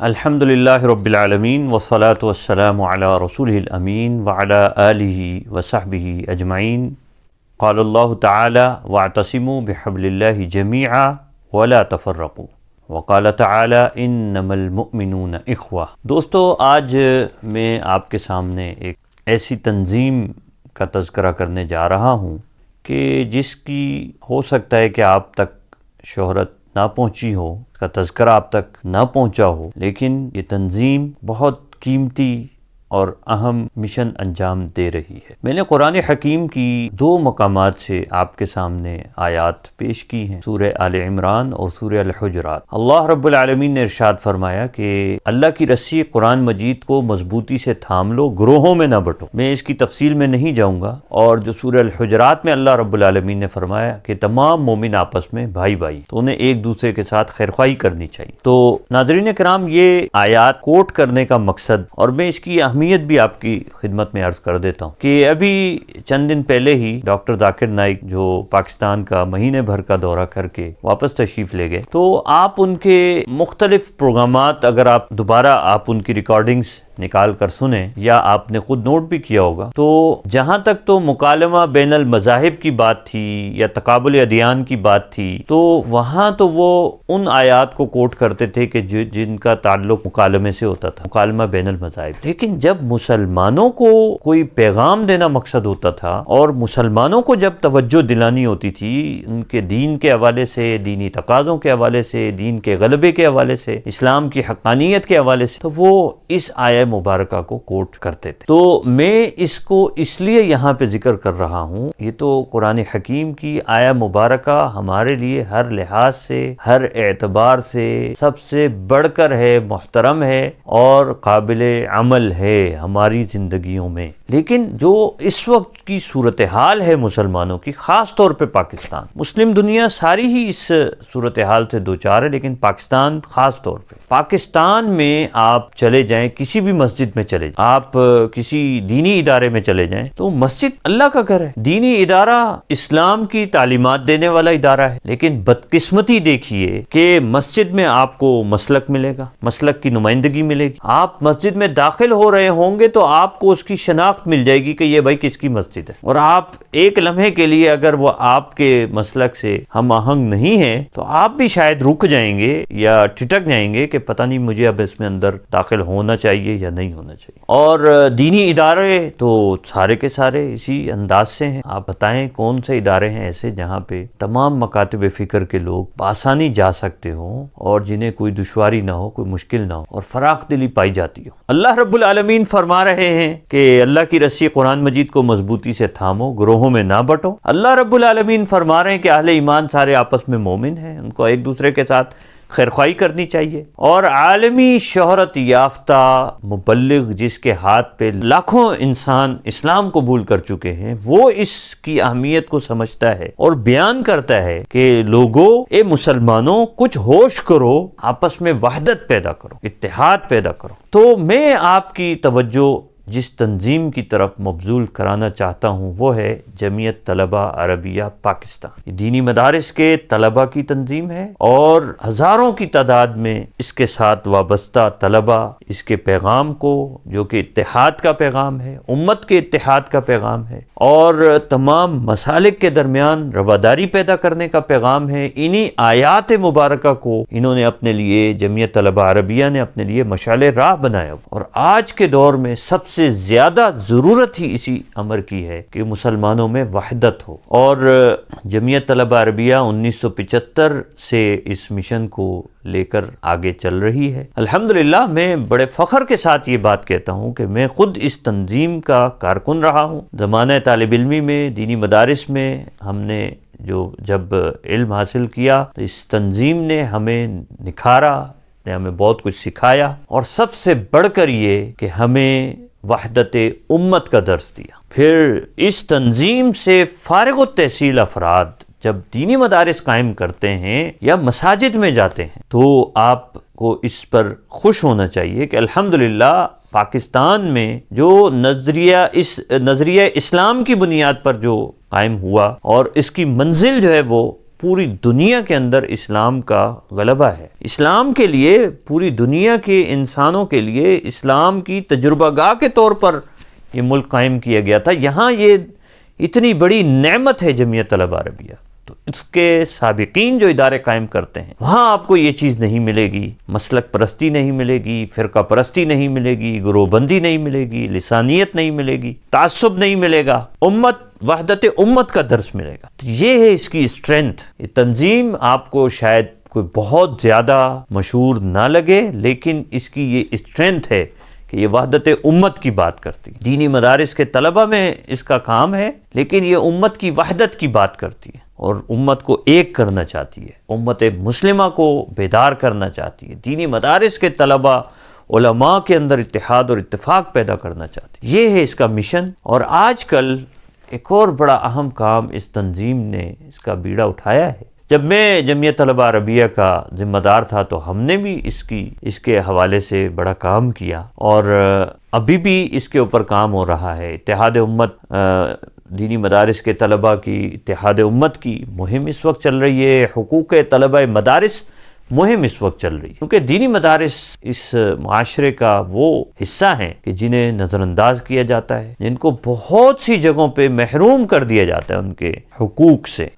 الحمدللہ رب العالمین والصلاة والسلام علی رسولہ الامین وعلی آلہ وصحبہ اجمعین۔ قال اللہ تعالی واعتصموا بحبل اللہ جمیعا ولا تفرقوا، وقال تعالی انما المؤمنون اخوہ۔ دوستو، آج میں آپ کے سامنے ایک ایسی تنظیم کا تذکرہ کرنے جا رہا ہوں کہ جس کی ہو سکتا ہے کہ آپ تک شہرت نہ پہنچی ہو، اس کا تذکرہ آپ تک نہ پہنچا ہو، لیکن یہ تنظیم بہت قیمتی اور اہم مشن انجام دے رہی ہے۔ میں نے قرآن حکیم کی دو مقامات سے آپ کے سامنے آیات پیش کی ہیں، سورہ آل عمران اور سورہ الحجرات۔ اللہ رب العالمین نے ارشاد فرمایا کہ اللہ کی رسی قرآن مجید کو مضبوطی سے تھام لو، گروہوں میں نہ بٹو۔ میں اس کی تفصیل میں نہیں جاؤں گا۔ اور جو سورہ الحجرات میں اللہ رب العالمین نے فرمایا کہ تمام مومن آپس میں بھائی بھائی، تو انہیں ایک دوسرے کے ساتھ خیرخواہی کرنی چاہیے۔ تو ناظرین کرام، یہ آیات کوٹ کرنے کا مقصد، اور میں اس کی اہمیت بھی آپ کی خدمت میں عرض کر دیتا ہوں کہ ابھی چند دن پہلے ہی ڈاکٹر ذاکر نائک جو پاکستان کا مہینے بھر کا دورہ کر کے واپس تشریف لے گئے، تو آپ ان کے مختلف پروگرامات اگر آپ دوبارہ ان کی ریکارڈنگز نکال کر سنیں یا آپ نے خود نوٹ بھی کیا ہوگا، تو جہاں تک تو مکالمہ بین المذاہب کی بات تھی یا تقابل ادیان کی بات تھی، تو وہاں تو وہ ان آیات کو کوٹ کرتے تھے کہ جن کا تعلق مکالمے سے ہوتا تھا، مکالمہ بین المذاہب۔ لیکن جب مسلمانوں کو کوئی پیغام دینا مقصد ہوتا تھا اور مسلمانوں کو جب توجہ دلانی ہوتی تھی ان کے دین کے حوالے سے، دینی تقاضوں کے حوالے سے، دین کے غلبے کے حوالے سے، اسلام کی حقانیت کے حوالے سے، تو وہ اس آیت مبارکہ کو کوٹ کرتے تھے۔ تو میں اس کو اس لیے یہاں پہ ذکر کر رہا ہوں، یہ تو قرآن حکیم کی آیہ مبارکہ ہمارے لیے ہر لحاظ سے، ہر اعتبار سے سب سے بڑھ کر ہے، محترم ہے اور قابل عمل ہے ہماری زندگیوں میں۔ لیکن جو اس وقت کی صورتحال ہے مسلمانوں کی، خاص طور پہ پاکستان، مسلم دنیا ساری ہی اس صورتحال سے دوچار ہے، لیکن پاکستان خاص طور پہ، پاکستان میں آپ چلے جائیں، کسی بھی مسجد میں چلے جائیں، آپ کسی دینی ادارے میں چلے جائیں، تو مسجد اللہ کا گھر ہے، دینی ادارہ اسلام کی تعلیمات دینے والا ادارہ ہے۔ لیکن بدقسمتی دیکھیے کہ مسجد میں آپ کو مسلک ملے گا، مسلک کی نمائندگی ملے گی، آپ مسجد میں داخل ہو رہے ہوں گے تو آپ کو اس کی شناخت مل جائے گی کہ یہ بھائی کس کی مسجد ہے، اور آپ ایک لمحے کے لیے اگر وہ آپ کے مسلک سے ہم آہنگ نہیں ہیں تو آپ بھی شاید رک جائیں گے یا ٹھٹک جائیں گے کہ پتہ نہیں مجھے اب اس میں اندر داخل ہونا چاہیے یا نہیں ہونا چاہیے۔ اور دینی ادارے تو سارے کے سارے اسی انداز سے ہیں۔ آپ بتائیں کون سے ادارے ہیں ایسے جہاں پہ تمام مکاتب فکر کے لوگ بآسانی جا سکتے ہوں اور جنہیں کوئی دشواری نہ ہو، کوئی مشکل نہ ہو اور فراخ دلی پائی جاتی ہو۔ اللہ رب العالمین فرما رہے ہیں کہ اللہ کی رسی قرآن مجید کو مضبوطی سے تھامو، گروہوں میں نہ بٹو۔ اللہ رب العالمین فرما رہے ہیں کہ اہل ایمان سارے آپس میں مومن ہیں، ان کو ایک دوسرے کے ساتھ خیرخواہی کرنی چاہیے۔ اور عالمی شہرت یافتہ مبلغ جس کے ہاتھ پہ لاکھوں انسان اسلام قبول کر چکے ہیں، وہ اس کی اہمیت کو سمجھتا ہے اور بیان کرتا ہے کہ لوگوں، اے مسلمانوں، کچھ ہوش کرو، آپس میں وحدت پیدا کرو، اتحاد پیدا کرو۔ تو میں آپ کی توجہ جس تنظیم کی طرف مبذول کرانا چاہتا ہوں وہ ہے جمعیت طلبہ عربیہ پاکستان۔ یہ دینی مدارس کے طلبہ کی تنظیم ہے اور ہزاروں کی تعداد میں اس کے ساتھ وابستہ طلبہ اس کے پیغام کو، جو کہ اتحاد کا پیغام ہے، امت کے اتحاد کا پیغام ہے اور تمام مسالک کے درمیان رواداری پیدا کرنے کا پیغام ہے، انہی آیات مبارکہ کو انہوں نے اپنے لیے، جمعیت طلبہ عربیہ نے اپنے لیے مشعل راہ بنایا۔ اور آج کے دور میں سب سے زیادہ ضرورت ہی اسی امر کی ہے کہ مسلمانوں میں وحدت ہو، اور جمعیت طلبہ عربیہ 1975 سے اس مشن کو لے کر آگے چل رہی ہے۔ الحمدللہ میں بڑے فخر کے ساتھ یہ بات کہتا ہوں کہ میں خود اس تنظیم کا کارکن رہا ہوں۔ زمانہ طالب علمی میں، دینی مدارس میں ہم نے جب علم حاصل کیا تو اس تنظیم نے ہمیں نکھارا، نے ہمیں بہت کچھ سکھایا، اور سب سے بڑھ کر یہ کہ ہمیں وحدت امت کا درس دیا۔ پھر اس تنظیم سے فارغ التحصیل افراد جب دینی مدارس قائم کرتے ہیں یا مساجد میں جاتے ہیں تو آپ کو اس پر خوش ہونا چاہیے کہ الحمدللہ پاکستان میں جو نظریہ اسلام کی بنیاد پر جو قائم ہوا اور اس کی منزل جو ہے وہ پوری دنیا کے اندر اسلام کا غلبہ ہے۔ اسلام کے لیے پوری دنیا کے انسانوں کے لیے اسلام کی تجربہ گاہ کے طور پر یہ ملک قائم کیا گیا تھا۔ یہاں یہ اتنی بڑی نعمت ہے جمعیت طلبہ عربیہ، تو اس کے سابقین جو ادارے قائم کرتے ہیں وہاں آپ کو یہ چیز نہیں ملے گی، مسلک پرستی نہیں ملے گی، فرقہ پرستی نہیں ملے گی، گروہ بندی نہیں ملے گی، لسانیت نہیں ملے گی، تعصب نہیں ملے گا، امت وحدت امت کا درس ملے گا۔ تو یہ ہے اس کی اسٹرینتھ۔ یہ تنظیم آپ کو شاید کوئی بہت زیادہ مشہور نہ لگے، لیکن اس کی یہ اسٹرینتھ ہے کہ یہ وحدت امت کی بات کرتی ہے۔ دینی مدارس کے طلبہ میں اس کا کام ہے، لیکن یہ امت کی وحدت کی بات کرتی ہے اور امت کو ایک کرنا چاہتی ہے، امت مسلمہ کو بیدار کرنا چاہتی ہے۔ دینی مدارس کے طلبہ علماء کے اندر اتحاد اور اتفاق پیدا کرنا چاہتی ہے۔ یہ ہے اس کا مشن۔ اور آج کل ایک اور بڑا اہم کام اس تنظیم نے اس کا بیڑا اٹھایا ہے۔ جب میں جمعیت طلبہ عربیہ کا ذمہ دار تھا تو ہم نے بھی اس کے حوالے سے بڑا کام کیا، اور ابھی بھی اس کے اوپر کام ہو رہا ہے۔ اتحاد امت، دینی مدارس کے طلبہ کی اتحاد امت کی مہم اس وقت چل رہی ہے، حقوق طلبہ مدارس مہم اس وقت چل رہی ہے، کیونکہ دینی مدارس اس معاشرے کا وہ حصہ ہیں کہ جنہیں نظر انداز کیا جاتا ہے، جن کو بہت سی جگہوں پہ محروم کر دیا جاتا ہے ان کے حقوق سے۔